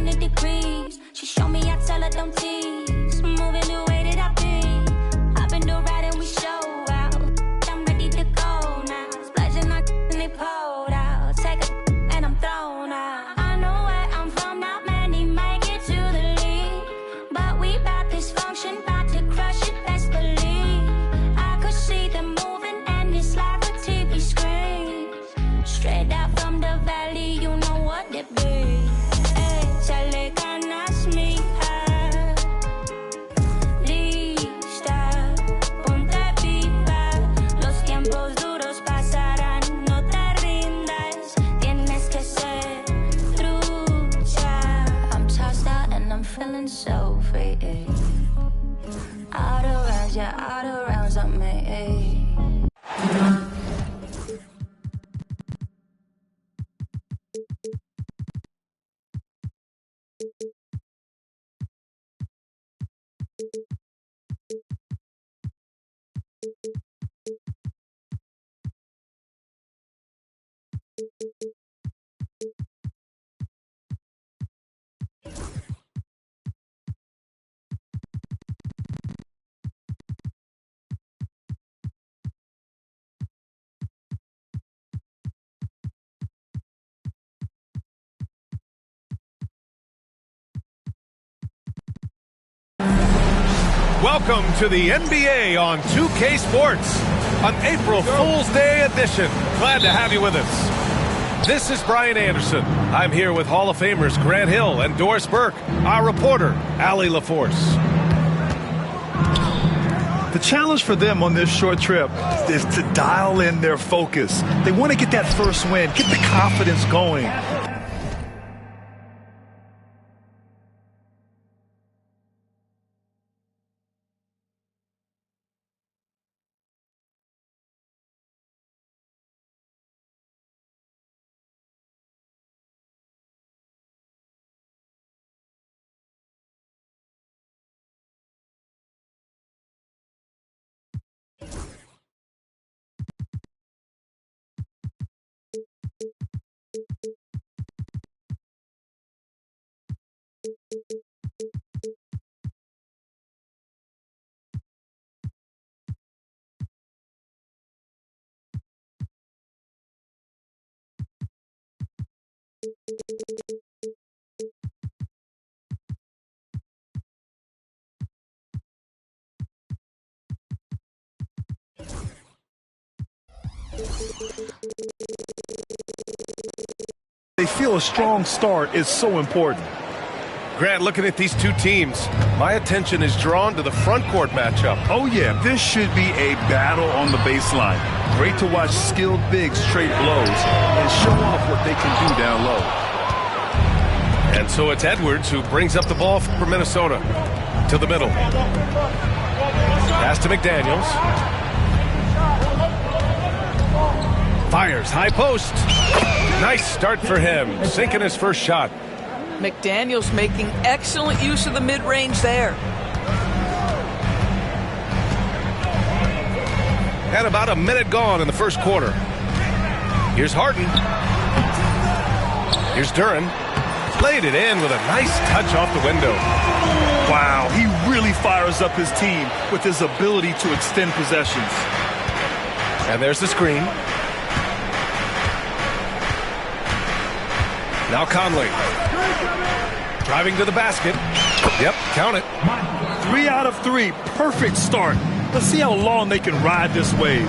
100 degrees. She show me, I tell her don't tease. Moving the way that I be. Hop in the ride and we show out. I'm ready to go now. Splashing on and they pulled out. Take a and I'm thrown out. I know where I'm from, not many make it to the league. But we bout this function, bout to crush it, best believe. I could see them moving and it's like a TV screen. Straight out from the valley, you know what it be. Échale ganas, mija. Lista, ponte viva. Los tiempos duros pasarán, no te rindas. Tienes que ser trucha. I'm tossed out and I'm feeling so free. Out of rounds, yeah, out of rounds on me. Welcome to the NBA on 2K Sports, an April Fool's Day edition. Glad to have you with us. This is Brian Anderson. I'm here with Hall of Famers Grant Hill and Doris Burke, our reporter, Allie LaForce. The challenge for them on this short trip is to dial in their focus. They want to get that first win, get the confidence going. They feel a strong start is so important. Grant, looking at these two teams, my attention is drawn to the front court matchup. Oh yeah, this should be a battle on the baseline. Great to watch skilled bigs trade blows and show off what they can do down low. And so it's Edwards who brings up the ball for Minnesota. To the middle. Pass to McDaniels. Fires, high post. Nice start for him, sinking his first shot. McDaniels making excellent use of the mid-range there. And about a minute gone in the first quarter. Here's Harden. Here's Duren. Played it in with a nice touch off the window. Wow, he really fires up his team with his ability to extend possessions. And there's the screen. Now Conley. Driving to the basket. Yep, count it. 3 out of 3. Perfect start. Let's see how long they can ride this wave.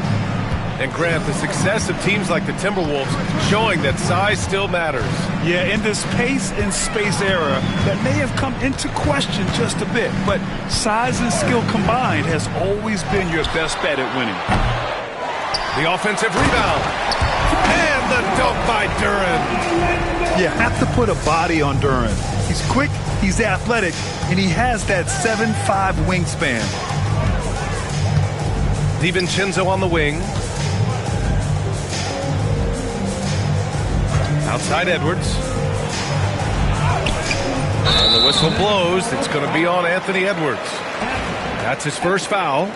And Grant, the success of teams like the Timberwolves showing that size still matters. Yeah, in this pace and space era, that may have come into question just a bit, but size and skill combined has always been your best bet at winning. The offensive rebound. And the dunk by Duren. You have to put a body on Duren. He's quick, he's athletic, and he has that 7'5" wingspan. DiVincenzo on the wing. Outside Edwards. And the whistle blows. It's going to be on Anthony Edwards. That's his first foul.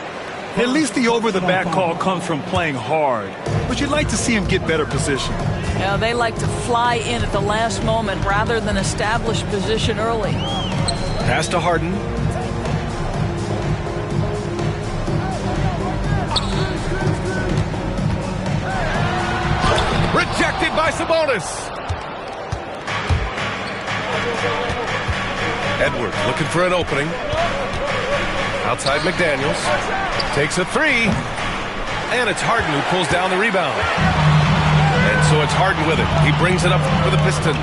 At least the over-the-back call comes from playing hard, but you'd like to see him get better position. Yeah, they like to fly in at the last moment rather than establish position early. Pass to Harden. Rejected by Sabonis. Edwards looking for an opening. Outside McDaniels. Takes a three. And it's Harden who pulls down the rebound. And so it's Harden with it. He brings it up for the Pistons.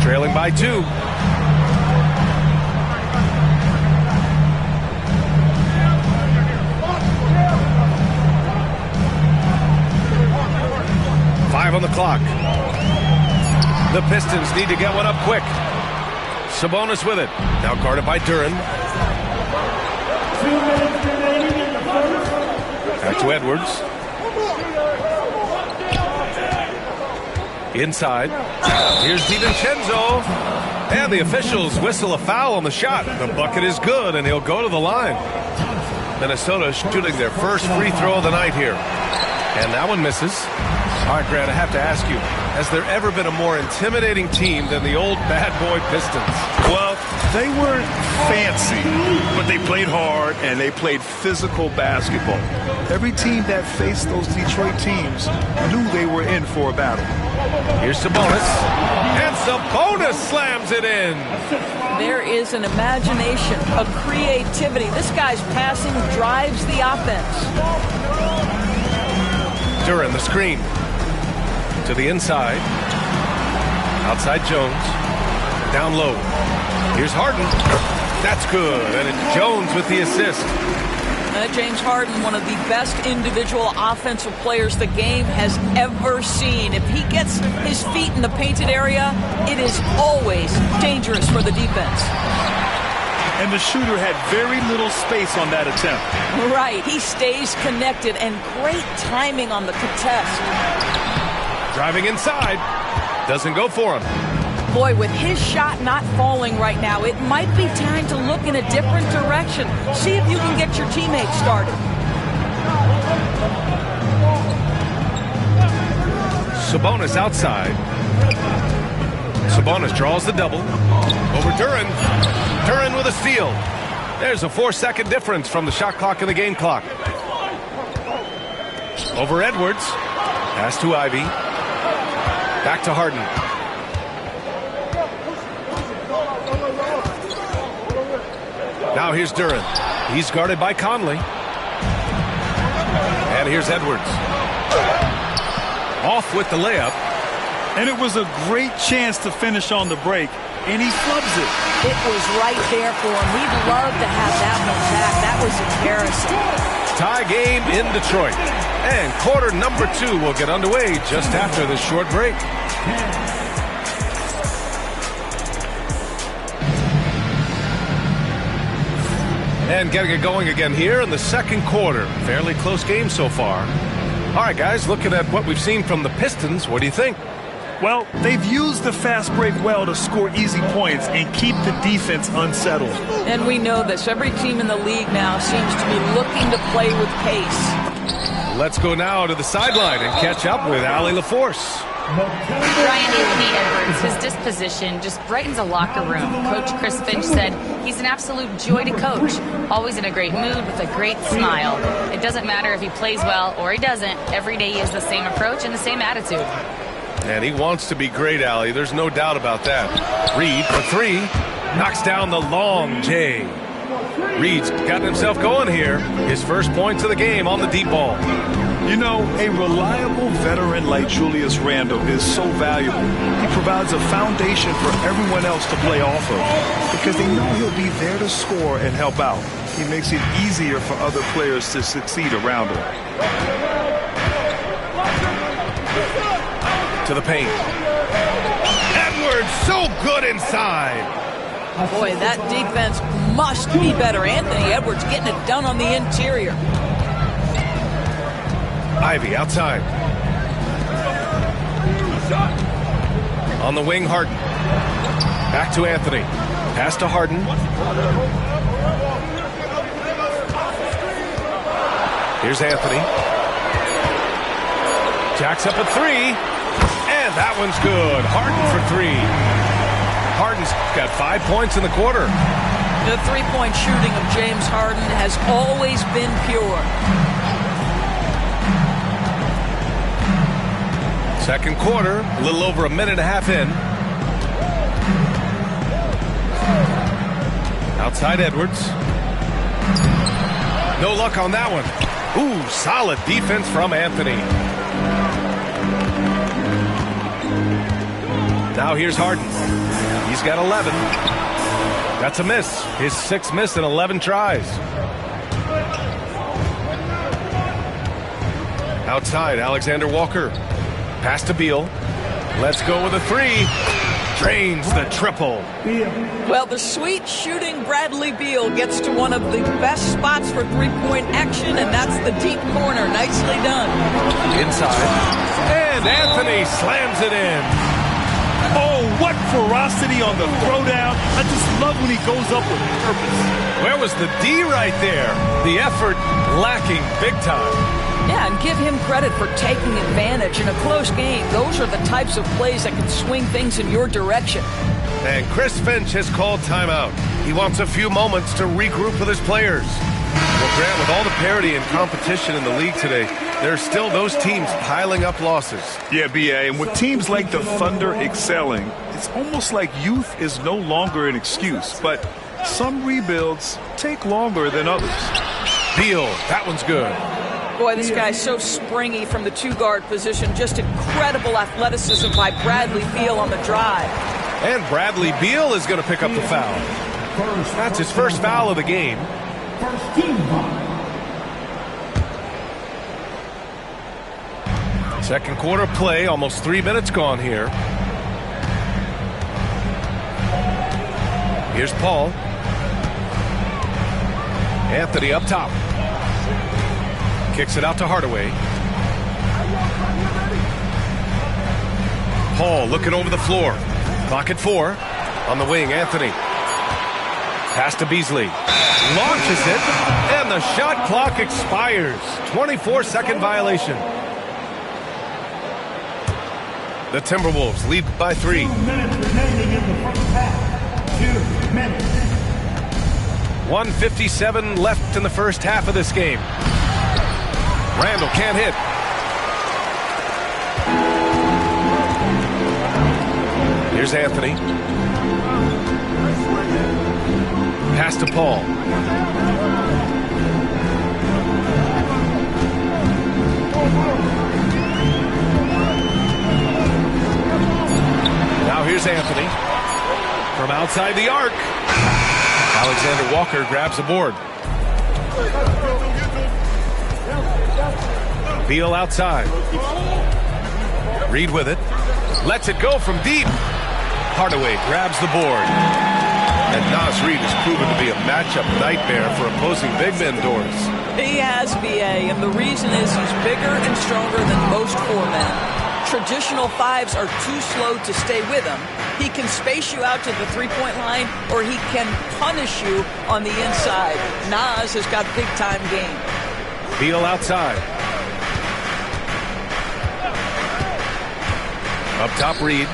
Trailing by 2. Five on the clock. The Pistons need to get one up quick. Sabonis with it. Now guarded by Duren. Back to Edwards. Inside. Here's DiVincenzo. And the officials whistle a foul on the shot. The bucket is good, and he'll go to the line. Minnesota shooting their first free throw of the night here. And that one misses. All right, Grant, I have to ask you, has there ever been a more intimidating team than the old bad boy Pistons? Well, they weren't fancy, but they played hard and they played physical basketball. Every team that faced those Detroit teams knew they were in for a battle. Here's Sabonis. And Sabonis slams it in. There is an imagination, a creativity. This guy's passing drives the offense. Duren, the screen. To the inside. Outside Jones. Down low. Here's Harden. That's good. And it's Jones with the assist. James Harden, one of the best individual offensive players the game has ever seen. If he gets his feet in the painted area, it is always dangerous for the defense. And the shooter had very little space on that attempt. Right. He stays connected, and great timing on the contest. Driving inside. Doesn't go for him. Boy, with his shot not falling right now, it might be time to look in a different direction. See if you can get your teammates started. Sabonis outside. Sabonis draws the double. Over Duren. Duren with a steal. There's a 4-second difference from the shot clock and the game clock. Over Edwards. Pass to Ivy. Back to Harden. Now here's Duren. He's guarded by Conley. And here's Edwards. Off with the layup. And it was a great chance to finish on the break, and he flubs it. It was right there for him. We'd love to have that one back. That was embarrassing. Tie game in Detroit. And quarter number 2 will get underway just after this short break. And getting it going again here in the second quarter. Fairly close game so far. All right, guys, looking at what we've seen from the Pistons, what do you think? Well, they've used the fast break well to score easy points and keep the defense unsettled. And we know this. Every team in the league now seems to be looking to play with pace. Let's go now to the sideline and catch up with Allie LaForce. Brian Anthony Edwards, his disposition just brightens a locker room. Coach Chris Finch said he's an absolute joy to coach, always in a great mood with a great smile. It doesn't matter if he plays well or he doesn't. Every day he has the same approach and the same attitude. And he wants to be great, Allie. There's no doubt about that. Reed for 3. Knocks down the long J. Reed's gotten himself going here. His first points of the game on the deep ball. You know, a reliable veteran like Julius Randle is so valuable. He provides a foundation for everyone else to play off of because they know he'll be there to score and help out. He makes it easier for other players to succeed around him. To the paint. Edwards so good inside. Boy, that defense must be better. Anthony Edwards getting it done on the interior. Ivy outside. On the wing, Harden. Back to Anthony. Pass to Harden. Here's Anthony. Jacks up a 3. And that one's good. Harden for three. Harden's got 5 points in the quarter. The three-point shooting of James Harden has always been pure. Second quarter, a little over a minute and a half in. Outside Edwards. No luck on that one. Ooh, solid defense from Anthony. Now here's Harden. He's got 11. That's a miss. His 6th miss in 11 tries. Outside, Alexander Walker. Pass to Beal. Let's go with a three. Drains the triple. Well, the sweet shooting Bradley Beal gets to one of the best spots for three-point action, and that's the deep corner. Nicely done. Inside. And Anthony slams it in. Oh, what ferocity on the throwdown. I just love when he goes up with purpose. Where was the D right there? The effort lacking big time. Yeah, and give him credit for taking advantage in a close game. Those are the types of plays that can swing things in your direction. And Chris Finch has called timeout. He wants a few moments to regroup with his players. Well, Grant, with all the parity and competition in the league today, there are still those teams piling up losses. Yeah, B.A., and with teams like the Thunder excelling, it's almost like youth is no longer an excuse. But some rebuilds take longer than others. Beal, that one's good. Boy, this guy's so springy from the two-guard position. Just incredible athleticism by Bradley Beal on the drive. And Bradley Beal is going to pick up the foul. That's his first foul of the game. First team foul. Second quarter play, almost 3 minutes gone here. Here's Paul. Anthony up top. Kicks it out to Hardaway. Paul looking over the floor. Clock at 4. On the wing, Anthony. Pass to Beasley. Launches it, and the shot clock expires. 24-second violation. The Timberwolves lead by 3. 2 minutes remaining in the first half. 2 minutes. 1:57 left in the first half of this game. Randall can't hit. Here's Anthony. Pass to Paul. Now here's Anthony. From outside the arc. Alexander Walker grabs the board. Beal outside. Reed with it. Lets it go from deep. Hardaway grabs the board. And Nas Reed has proven to be a matchup nightmare for opposing big men, Doris. He has, B.A., and the reason is he's bigger and stronger than most 4 men. Traditional 5s are too slow to stay with him. He can space you out to the three-point line, or he can punish you on the inside. Nas has got big-time game. Beal outside. Up top, Reed.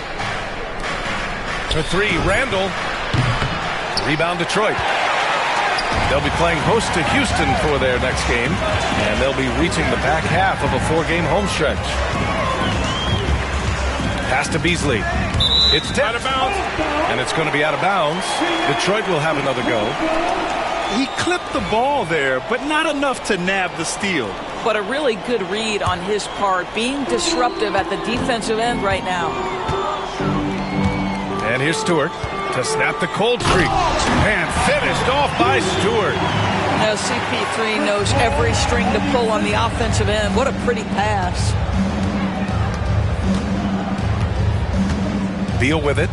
For 3, Randall. Rebound, Detroit. They'll be playing host to Houston for their next game, and they'll be reaching the back half of a 4-game home stretch. Pass to Beasley. It's tipped. Out of bounds. And it's going to be out of bounds. Detroit will have another go. He clipped the ball there, but not enough to nab the steal. But a really good read on his part, being disruptive at the defensive end right now. And here's Stewart to snap the cold streak. And finished off by Stewart. Now CP3 knows every string to pull on the offensive end. What a pretty pass. Beal with it.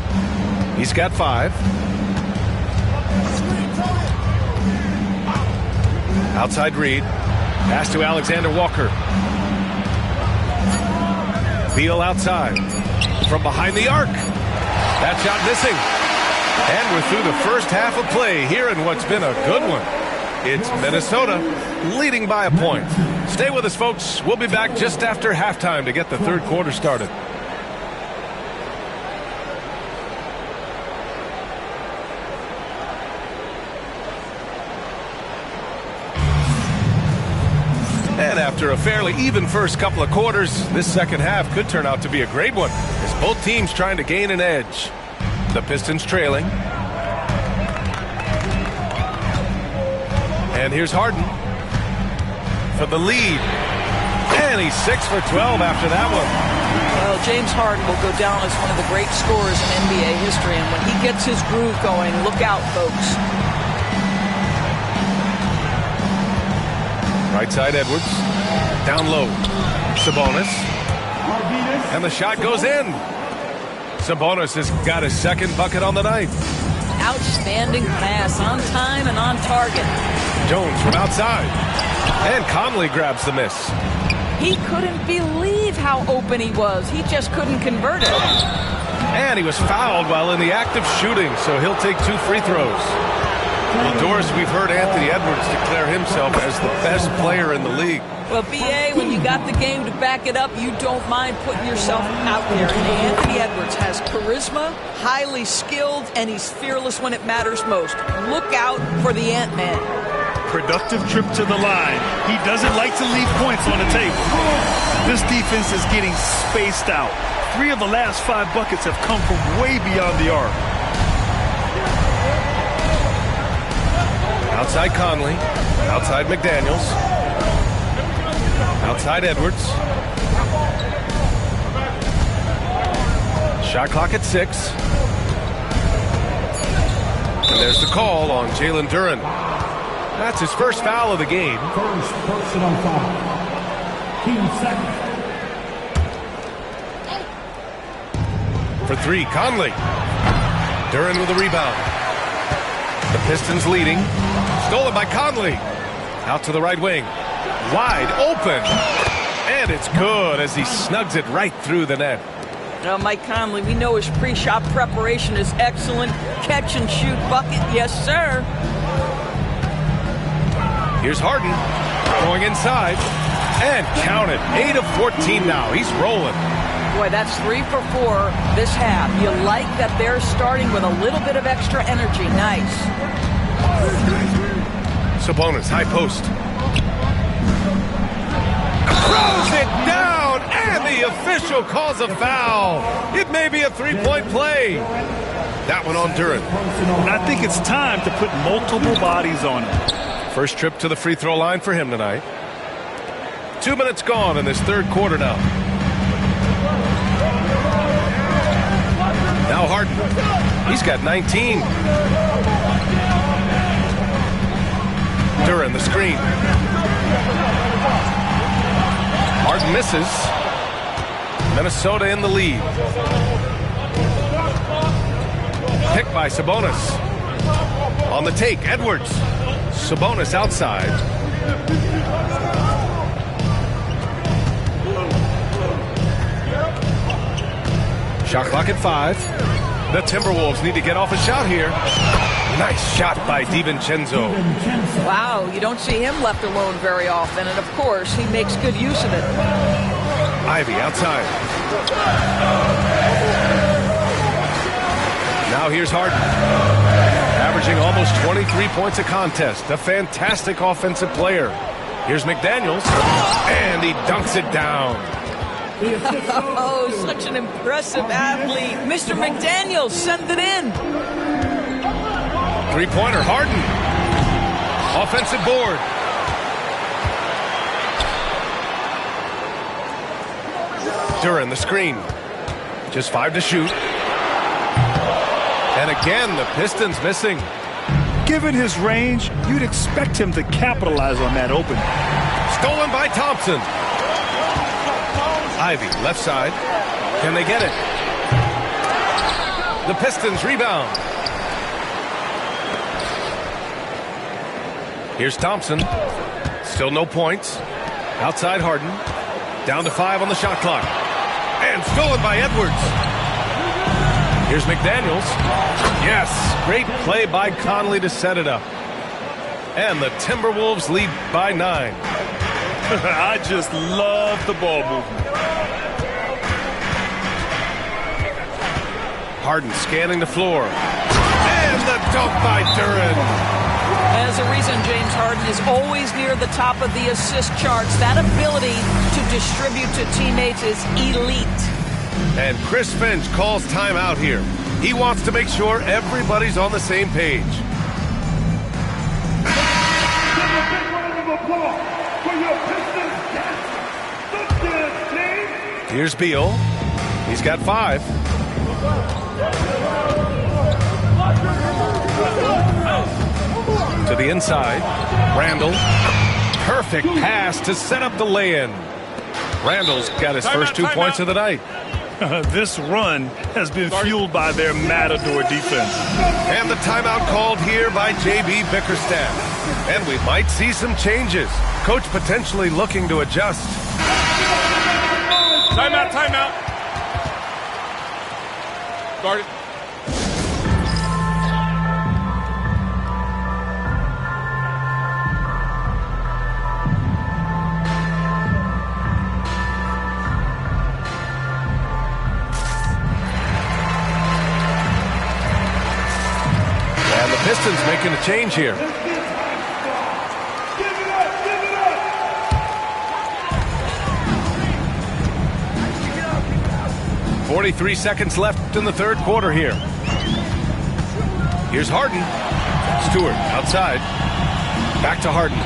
He's got 5. Outside Reed. Pass to Alexander Walker. Beal outside. From behind the arc. That shot missing. And we're through the first half of play here in what's been a good one. It's Minnesota leading by a point. Stay with us, folks. We'll be back just after halftime to get the third quarter started. after a fairly even first couple of quarters, this second half could turn out to be a great one, as both teams trying to gain an edge. The Pistons trailing. And here's Harden for the lead. And he's 6 for 12 after that one. Well, James Harden will go down as one of the great scorers in NBA history, and when he gets his groove going, look out, folks. Right side, Edwards. Down low. Sabonis. And the shot goes in. Sabonis has got his second bucket on the night. Outstanding pass, on time and on target. Jones from outside. And Conley grabs the miss. He couldn't believe how open he was. He just couldn't convert it. And he was fouled while in the act of shooting, so he'll take 2 free throws. Well, Doris, we've heard Anthony Edwards declare himself as the best player in the league. Well, B.A., when you got the game to back it up, you don't mind putting yourself out there. And Anthony Edwards has charisma, highly skilled, and he's fearless when it matters most. Look out for the Ant-Man. Productive trip to the line. He doesn't like to leave points on the table. This defense is getting spaced out. 3 of the last 5 buckets have come from way beyond the arc. Outside Conley. Outside McDaniels. Outside Edwards. Shot clock at 6. And there's the call on Jalen Duren. That's his first foul of the game. First personal foul. Team second. For 3, Conley. Duren with a rebound. The Pistons leading. Stolen by Conley. Out to the right wing. Wide open. And it's good as he snugs it right through the net. Now, Mike Conley, we know his pre-shot preparation is excellent. Catch and shoot bucket, yes, sir. Here's Harden going inside and count it. 8 of 14 now. He's rolling. Boy, that's 3 for 4 this half. You like that they're starting with a little bit of extra energy. Nice. Sabonis, high post. Throws it down, and the official calls a foul. It may be a 3-point play. That one on Duren. And I think it's time to put multiple bodies on him. First trip to the free throw line for him tonight. 2 minutes gone in this third quarter now. Now Harden. He's got 19. Duren the screen. Harden misses. Minnesota in the lead. Picked by Sabonis. On the take, Edwards. Sabonis outside. Shot clock at 5. The Timberwolves need to get off a shot here. Nice shot by DiVincenzo. Wow, you don't see him left alone very often, and of course, he makes good use of it. Ivy outside. Now here's Harden. Averaging almost 23 points a contest. A fantastic offensive player. Here's McDaniels. And he dunks it down. Oh, such an impressive athlete. Mr. McDaniels, send it in. Three-pointer, Harden. Offensive board. Duren the screen. Just 5 to shoot. And again, the Pistons missing. Given his range, you'd expect him to capitalize on that opening. Stolen by Thompson. Ivy, left side. Can they get it? The Pistons rebound. Here's Thompson. Still no points. Outside Harden. Down to 5 on the shot clock. And stolen by Edwards. Here's McDaniels. Yes, great play by Conley to set it up. And the Timberwolves lead by 9. I just love the ball movement. Harden scanning the floor. And the dunk by Duren. As There's a reason James Harden is always near the top of the assist charts. That ability to distribute to teammates is elite. And Chris Finch calls timeout here. He wants to make sure everybody's on the same page. Here's Beal. He's got 5. To the inside. Randall. Perfect pass to set up the lay-in. Randall's got his first 2 points of the night. This run has been fueled by their matador defense. And the timeout called here by J.B. Bickerstaff. And we might see some changes. Coach potentially looking to adjust. Timeout, timeout. Guard it. And the Pistons making a change here. 43 seconds left in the third quarter here. Here's Harden. Stewart outside. Back to Harden.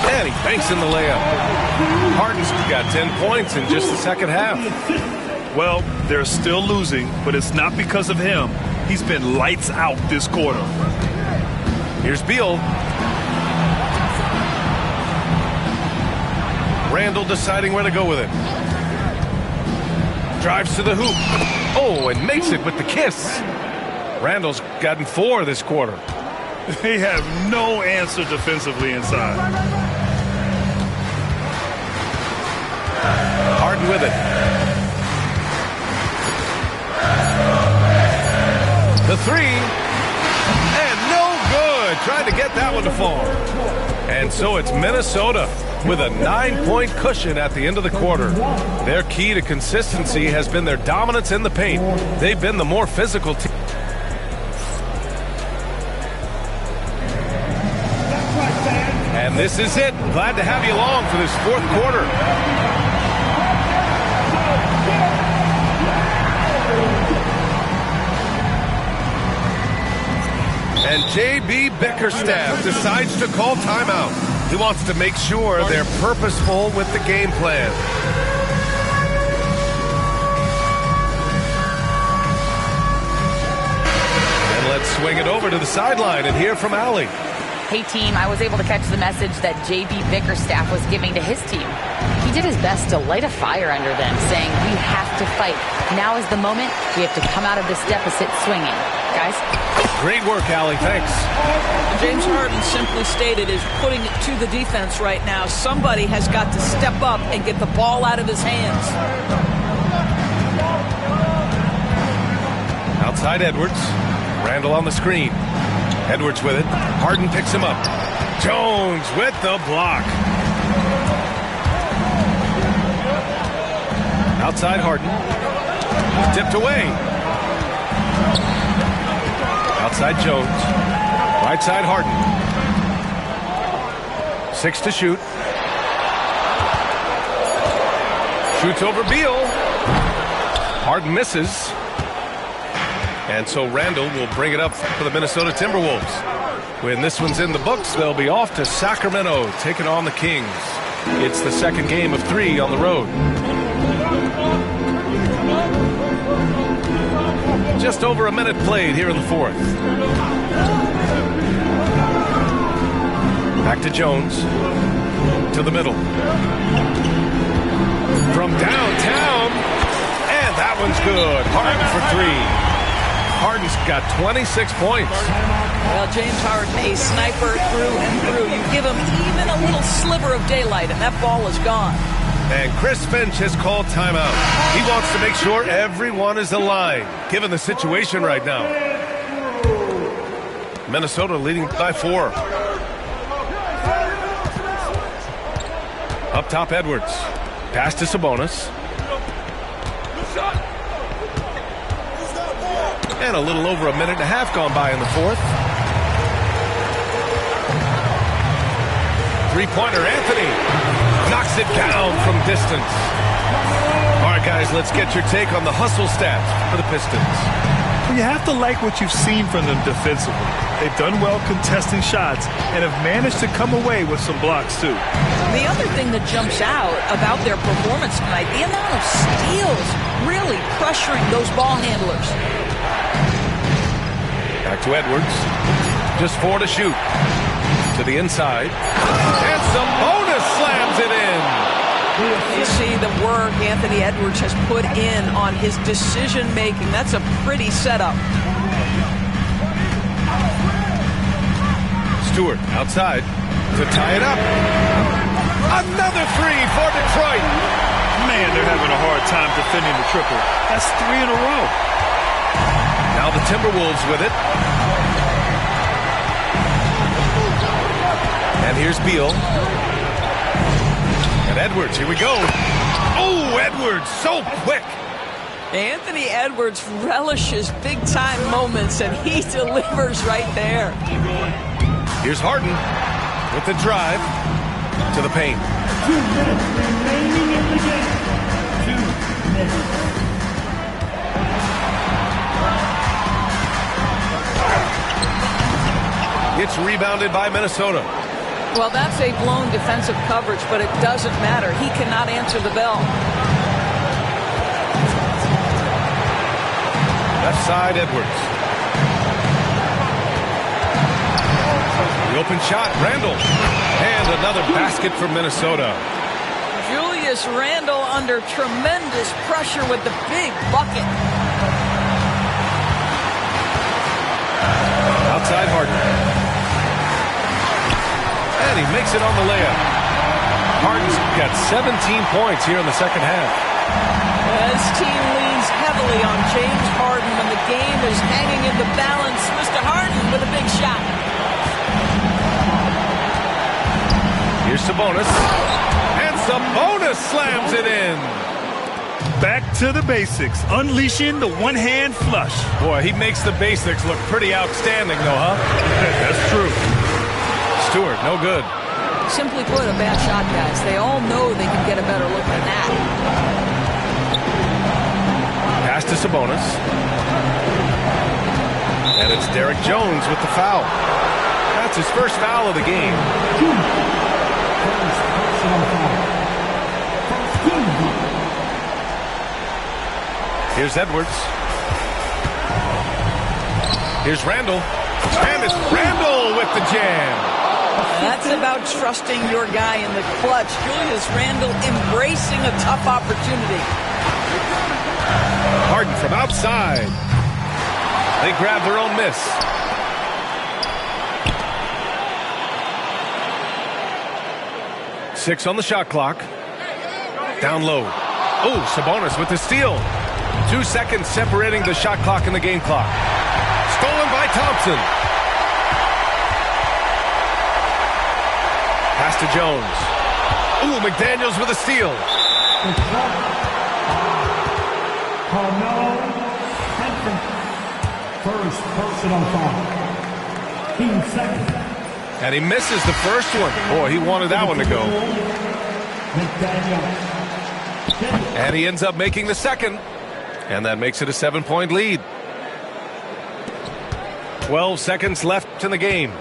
And he banks in the layup. Harden's got 10 points in just the second half. Well, they're still losing, but it's not because of him. He's been lights out this quarter. Here's Beal. Randall deciding where to go with it. Drives to the hoop. Oh, and makes it with the kiss. Randall's gotten 4 this quarter. They have no answer defensively inside. Harden with it. The 3. And no good. Trying to get that one to fall. And so it's Minnesota with a 9-point cushion at the end of the quarter. Their key to consistency has been their dominance in the paint. They've been the more physical team. And this is it. Glad to have you along for this fourth quarter. And J.B. Bickerstaff decides to call timeout. He wants to make sure they're purposeful with the game plan. And let's swing it over to the sideline and hear from Allie. Hey, team, I was able to catch the message that J.B. Bickerstaff was giving to his team. He did his best to light a fire under them, saying, we have to fight. Now is the moment. We have to come out of this deficit swinging. Guys? Great work, Allie. Thanks. James Harden simply stated is putting it to the defense right now. Somebody has got to step up and get the ball out of his hands. Outside Edwards. Randall on the screen. Edwards with it. Harden picks him up. Jones with the block. Outside Harden. Tipped away. Outside Jones. Right side Harden. 6 to shoot. Shoots over Beal. Harden misses. And so Randall will bring it up for the Minnesota Timberwolves. When this one's in the books, they'll be off to Sacramento, taking on the Kings. It's the second game of 3 on the road. Just over a minute played here in the fourth. Back to Jones. To the middle. From downtown. And that one's good. Harden for 3. Harden's got 26 points. Well, James Harden, a sniper through and through. You give him even a little sliver of daylight, and that ball is gone. And Chris Finch has called timeout. He wants to make sure everyone is aligned, given the situation right now. Minnesota leading by 4. Up top, Edwards. Pass to Sabonis. And a little over a minute and a half gone by in the fourth. Three-pointer, Anthony knocks it down from distance. All right, guys, let's get your take on the hustle stats for the Pistons. Well, you have to like what you've seen from them defensively. They've done well contesting shots and have managed to come away with some blocks, too. The other thing that jumps out about their performance tonight, the amount of steals really pressuring those ball handlers. Back to Edwards. Just 4 to shoot. To the inside. And some bonus slams it in. You see the work Anthony Edwards has put in on his decision-making. That's a pretty setup. Stewart outside to tie it up. Another three for Detroit. Man, they're having a hard time defending the triple. That's 3 in a row. Now the Timberwolves with it. And here's Beal. And Edwards, here we go. Oh, Edwards, so quick. Anthony Edwards relishes big-time moments, and he delivers right there. Here's Harden with the drive to the paint. 2 minutes remaining in the game. 2 minutes. It's rebounded by Minnesota. Well, that's a blown defensive coverage, but it doesn't matter. He cannot answer the bell. Left side, Edwards. The open shot, Randall. And another basket for Minnesota. Julius Randle under tremendous pressure with the big bucket. Outside Harden. And he makes it on the layup. Harden's got 17 points here in the second half. His team leans heavily on James Harden when the game is hanging in the balance. Mr. Harden with a big shot. Here's Sabonis. And Sabonis slams it in. Back to the basics, unleashing the one-hand flush. Boy, he makes the basics look pretty outstanding, though, huh? That's true. Stewart, no good. Simply put, a bad shot, guys. They all know they can get a better look than that. Pass to Sabonis. And it's Derek Jones with the foul. That's his first foul of the game. Here's Edwards. Here's Randall. And it's Randall with the jam. That's about trusting your guy in the clutch. Julius Randle embracing a tough opportunity. Harden from outside. They grab their own miss. Six on the shot clock. Down low. Oh, Sabonis with the steal. 2 seconds separating the shot clock and the game clock. Stolen by Thompson. Pass to Jones. Ooh, McDaniels with a steal. Carmelo Anthony. First personal foul. 15 seconds. And he misses the first one. Boy, he wanted that one to go. And he ends up making the second. And that makes it a 7-point lead. 12 seconds left in the game.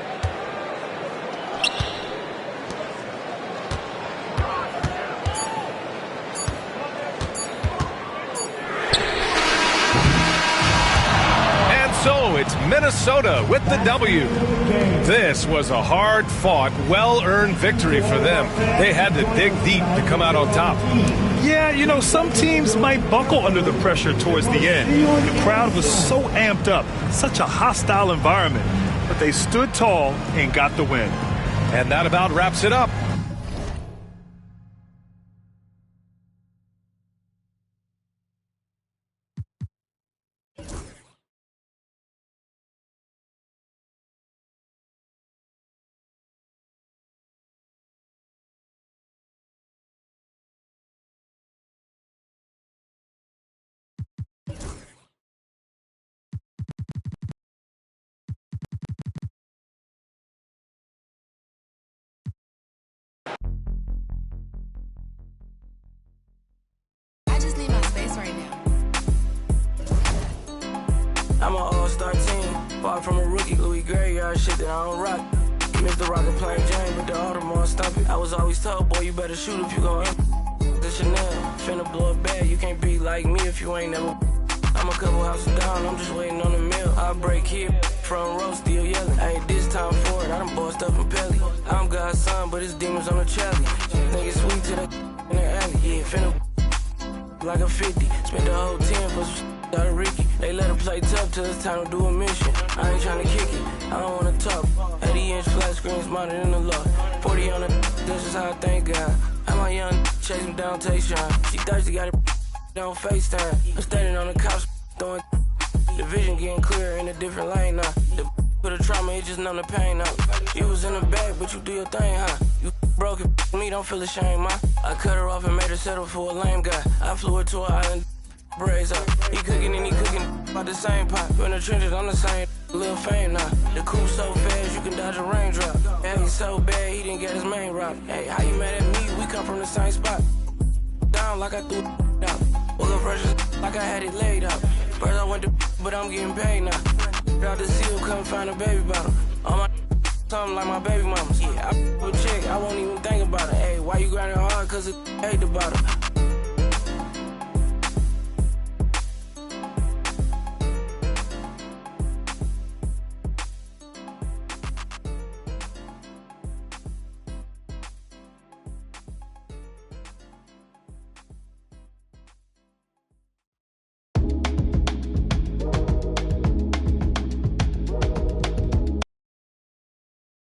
So it's Minnesota with the W. This was a hard-fought, well-earned victory for them. They had to dig deep to come out on top. Yeah, you know, some teams might buckle under the pressure towards the end. The crowd was so amped up, such a hostile environment. But they stood tall and got the win. And that about wraps it up. all-star team. Far from a rookie, Louis Graveyard shit that I don't rock. Mr. Rocket playing Jane, but the Audemars stomp it. I was always told, boy, you better shoot if you gon' the Chanel. Finna blow a bag, you can't be like me if you ain't never. I'm a couple houses down, I'm just waiting on the meal. I break here, front row still yelling. I ain't this time for it, I done bossed up from Pelly. I'm God's son, but his demons on the chally. Niggas sweet to the in the alley. Yeah, finna like a 50. Spent the whole 10 for some out of Ricky. They let her play tough till it's time to do a mission. I ain't tryna kick it, I don't wanna talk. 80-inch flat screen smarter than the law. 40 on the this is how I thank God. How my young chase him down, Tayshawn. She thirsty, got it on FaceTime. I'm standing on the couch, throwing the vision getting clearer in a different lane now. The for the trauma, it just numb the pain out. You was in the bag, but you do your thing, huh? You broke it, me, don't feel ashamed, ma. I cut her off and made her settle for a lame guy. I flew her to an island, braids up. He cooking and he cooking by the same pot. In the trenches, I'm the same. Little fame now. The coupe so fast, you can dodge a raindrop. Yeah, he's so bad, he didn't get his main rock. Hey, how you mad at me? We come from the same spot. Down like I threw it out. Woke up fresh like I had it laid out. First I went to but I'm getting paid now. Out the seal, couldn't find a baby bottle. All my something like my baby mamas. Yeah, I with chick, I won't even think about it. Hey, why you grinding hard? Cause it hate the bottle.